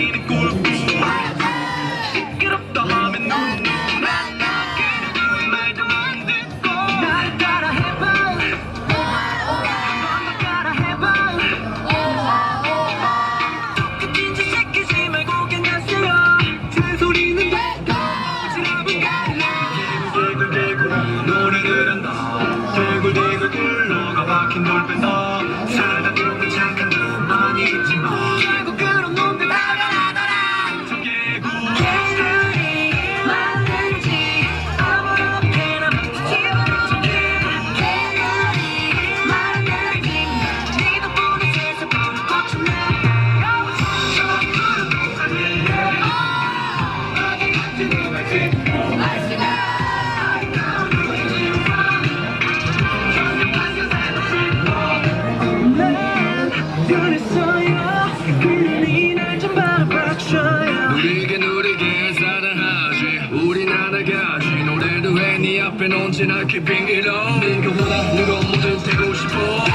우리는 꿀꿀 시끄럽다 하면 눈물 그녀는 말도 안 듣고 날 따라 해봐 넌 따라 해봐 똑같은 짓 시키지 말고 그냥 쓰여 잔소리는 됐고 지갑은 가릴래 개굴개굴개굴 노래를 한다 개굴개굴 굴러가 박힌 돌변다 살다 죽은 착한 놈 아니지만 결국 그런 놈들 다 변하더라 청개구리 개굴이 맞는지 아무렇게나 집어넣게 개굴이 맞는지 네 덕분에 세상 보는 꽃은 내 누리게 사랑하지 우린 알아가지 노래도 해 네 앞에 언제나 그 빙기로 네가 원하는 건 뭐든 되고 싶어